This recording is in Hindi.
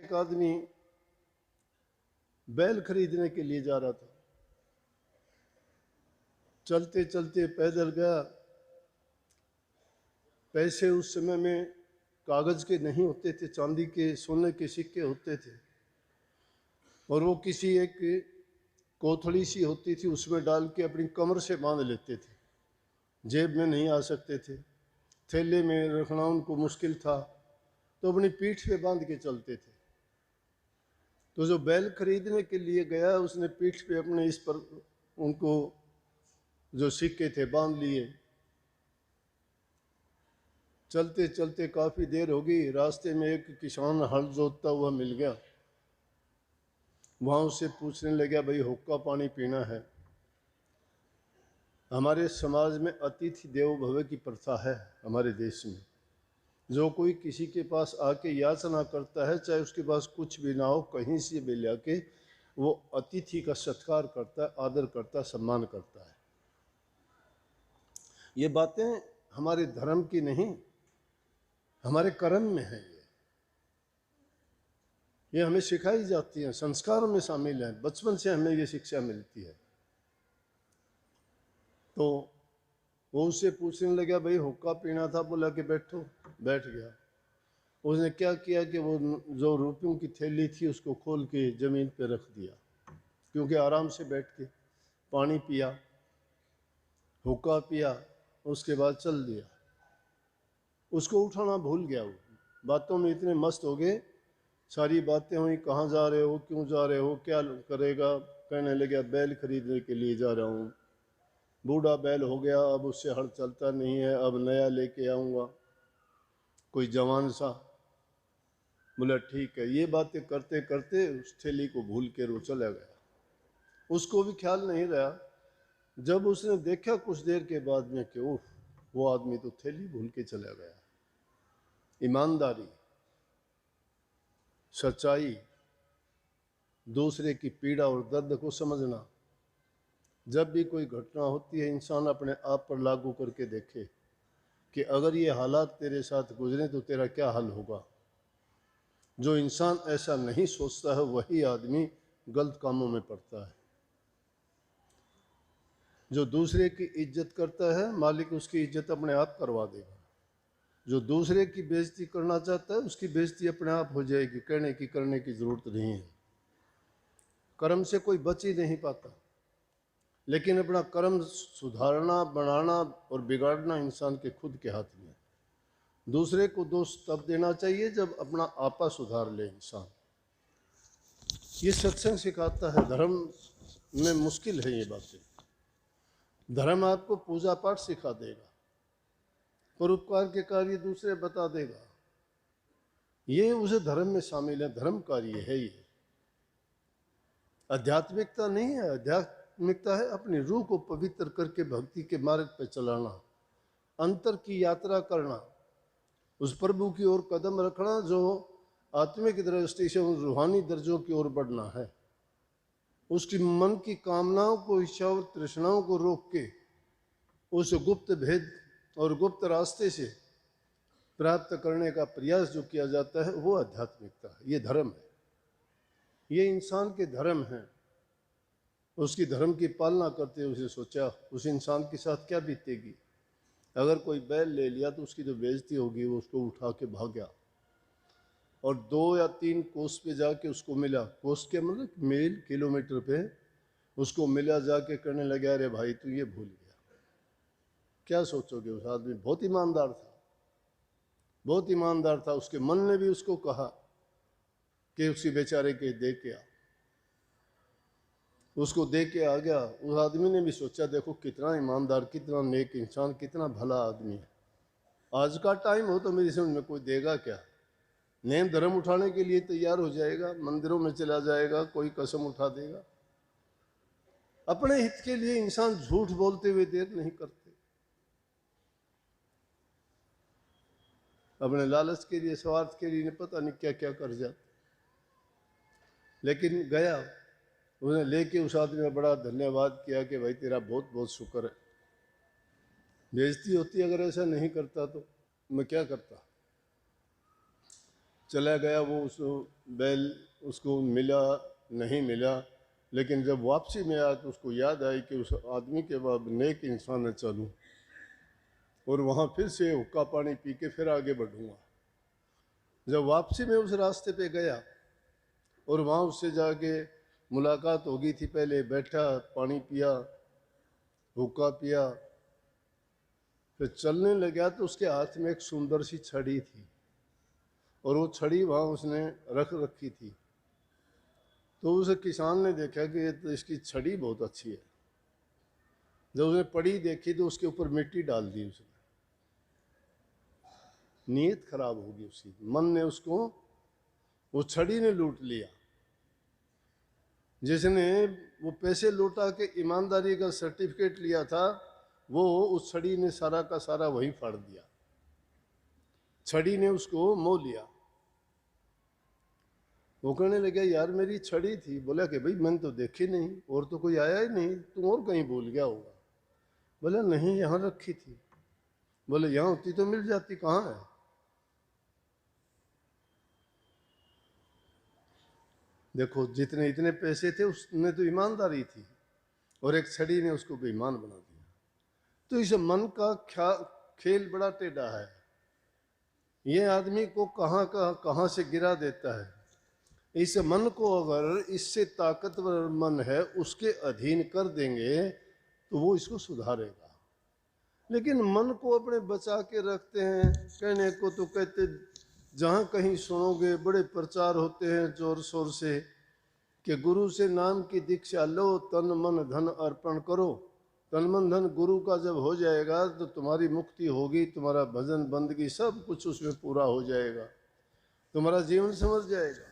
एक आदमी बैल खरीदने के लिए जा रहा था। चलते चलते पैदल गया। पैसे उस समय में कागज के नहीं होते थे, चांदी के सोने के सिक्के होते थे, और वो किसी एक कोथड़ी सी होती थी उसमें डाल के अपनी कमर से बांध लेते थे। जेब में नहीं आ सकते थे, थैले में रखना उनको मुश्किल था, तो अपनी पीठ पे बांध के चलते थे। तो जो बैल खरीदने के लिए गया उसने पीठ पे अपने इस पर उनको जो सिक्के थे बांध लिए। चलते चलते काफ़ी देर हो गई। रास्ते में एक किसान हल जोतता हुआ मिल गया। वहाँ उससे पूछने लगा, भाई हुक्का पानी पीना है? हमारे समाज में अतिथि देवो भव की प्रथा है हमारे देश में। जो कोई किसी के पास आके याचना करता है, चाहे उसके पास कुछ भी ना हो, कहीं से भी लाके वो अतिथि का सत्कार करता है, आदर करता है, सम्मान करता है। ये बातें हमारे धर्म की नहीं, हमारे कर्म में है। ये हमें सिखाई जाती है, संस्कारों में शामिल है, बचपन से हमें ये शिक्षा मिलती है। तो वो उससे पूछने लगा, भाई हुक्का पीना था? बोला कि बैठो। बैठ गया। उसने क्या किया कि वो जो रुपयों की थैली थी उसको खोल के ज़मीन पे रख दिया, क्योंकि आराम से बैठ के पानी पिया, हुक्का पिया, उसके बाद चल दिया। उसको उठाना भूल गया। वो बातों में इतने मस्त हो गए, सारी बातें हुई, कहाँ जा रहे हो, क्यों जा रहे हो, क्या करेगा? कहने लगा, बैल खरीदने के लिए जा रहा हूँ, बूढ़ा बैल हो गया, अब उससे हल चलता नहीं है, अब नया लेके आऊँगा, कोई जवान सा। बोला ठीक है। ये बातें करते करते उस थैली को भूल के वो चला गया। उसको भी ख्याल नहीं रहा। जब उसने देखा कुछ देर के बाद में कि उफ, वो आदमी तो थैली भूल के चला गया। ईमानदारी, सच्चाई, दूसरे की पीड़ा और दर्द को समझना। जब भी कोई घटना होती है, इंसान अपने आप पर लागू करके देखे कि अगर ये हालात तेरे साथ गुजरे तो तेरा क्या हाल होगा। जो इंसान ऐसा नहीं सोचता है वही आदमी गलत कामों में पड़ता है। जो दूसरे की इज्जत करता है, मालिक उसकी इज्जत अपने आप करवा देगा। जो दूसरे की बेइज्जती करना चाहता है, उसकी बेइज्जती अपने आप हो जाएगी, कहने की करने की जरूरत नहीं है। कर्म से कोई बच ही नहीं पाता, लेकिन अपना कर्म सुधारना, बनाना और बिगाड़ना इंसान के खुद के हाथ में है। दूसरे को दोष तब देना चाहिए जब अपना आपा सुधार ले इंसान। ये सत्संग सिखाता है। धर्म में मुश्किल है ये बातें। धर्म आपको पूजा पाठ सिखा देगा, परोपकार के कार्य दूसरे बता देगा, ये उसे धर्म में शामिल है, धर्म कार्य है ये। आध्यात्मिकता नहीं है। आध्यात्मिकता है अपनी रूह को पवित्र करके भक्ति के मार्ग पर चलाना, अंतर की यात्रा करना, उस प्रभु की ओर कदम रखना जो आत्मिक दृष्टि से उन रूहानी दर्जों की ओर बढ़ना है। उसकी मन की कामनाओं को, इच्छा और तृष्णाओं को रोक के उस गुप्त भेद और गुप्त रास्ते से प्राप्त करने का प्रयास जो किया जाता है वो आध्यात्मिकता है। ये धर्म है, ये इंसान के धर्म है। उसकी धर्म की पालना करते हुए उसे सोचा उस इंसान के साथ क्या बीतेगी। अगर कोई बैल ले लिया तो उसकी जो बेइज्जती होगी, वो उसको उठा के भाग गया और 2 या 3 कोस पे जाके उसको मिला। कोस के मतलब मील, किलोमीटर पे उसको मिला, जाके करने लगा, अरे भाई तू ये भूल गया। क्या सोचोगे? उस आदमी बहुत ईमानदार था, बहुत ईमानदार था। उसके मन ने भी उसको कहा कि उसी बेचारे के दे के आ। उसको दे के आ गया। उस आदमी ने भी सोचा, देखो कितना ईमानदार, कितना नेक इंसान, कितना भला आदमी है। आज का टाइम हो तो मेरी समझ में कोई देगा क्या? नेम धर्म उठाने के लिए तैयार हो जाएगा, मंदिरों में चला जाएगा, कोई कसम उठा देगा। अपने हित के लिए इंसान झूठ बोलते हुए देर नहीं करते, अपने लालच के लिए, स्वार्थ के लिए पता नहीं क्या क्या कर जाते। लेकिन गया, उसने लेके उस आदमी ने बड़ा धन्यवाद किया कि भाई तेरा बहुत बहुत शुक्र है। बेइज्जती होती अगर ऐसा नहीं करता तो मैं क्या करता। चला गया वो, उस बैल उसको मिला नहीं मिला, लेकिन जब वापसी में आया तो उसको याद आई कि उस आदमी के बाद नेक इंसान है, चलूँ और वहाँ फिर से हुक्का पानी पी के फिर आगे बढ़ूँगा। जब वापसी में उस रास्ते पे गया और वहाँ उससे जाके मुलाकात हो गई थी, पहले बैठा, पानी पिया, हुक्का पिया, फिर चलने लगा तो उसके हाथ में एक सुंदर सी छड़ी थी और वो छड़ी वहाँ उसने रख रखी थी। तो उस किसान ने देखा कि ये तो इसकी छड़ी बहुत अच्छी है। जब उसने पड़ी देखी तो उसके ऊपर मिट्टी डाल दी उसने। नीयत खराब होगी उसकी, मन ने उसको, वो छड़ी ने लूट लिया। जिसने वो पैसे लौटा के ईमानदारी का सर्टिफिकेट लिया था, वो उस छड़ी ने सारा का सारा वहीं फाड़ दिया। छड़ी ने उसको मोह लिया। वो कहने लगा यार मेरी छड़ी थी। बोला कि भाई मैंने तो देखी नहीं, और तो कोई आया ही नहीं, तुम और कहीं भूल गया होगा। बोला नहीं, यहाँ रखी थी। बोले यहाँ होती तो मिल जाती, कहाँ है? देखो जितने इतने पैसे थे उसने तो ईमानदारी थी, और एक छड़ी ने उसको बेईमान बना दिया। तो इस मन का खेल बड़ा टेढ़ा है। ये आदमी को कहाँ से गिरा देता है। इस मन को अगर इससे ताकतवर मन है उसके अधीन कर देंगे तो वो इसको सुधारेगा। लेकिन मन को अपने बचा के रखते हैं। कहने को तो कहते, जहाँ कहीं सुनोगे बड़े प्रचार होते हैं जोर शोर से कि गुरु से नाम की दीक्षा लो, तन मन धन अर्पण करो। तन मन धन गुरु का जब हो जाएगा तो तुम्हारी मुक्ति होगी, तुम्हारा भजन बंदगी सब कुछ उसमें पूरा हो जाएगा, तुम्हारा जीवन समझ जाएगा।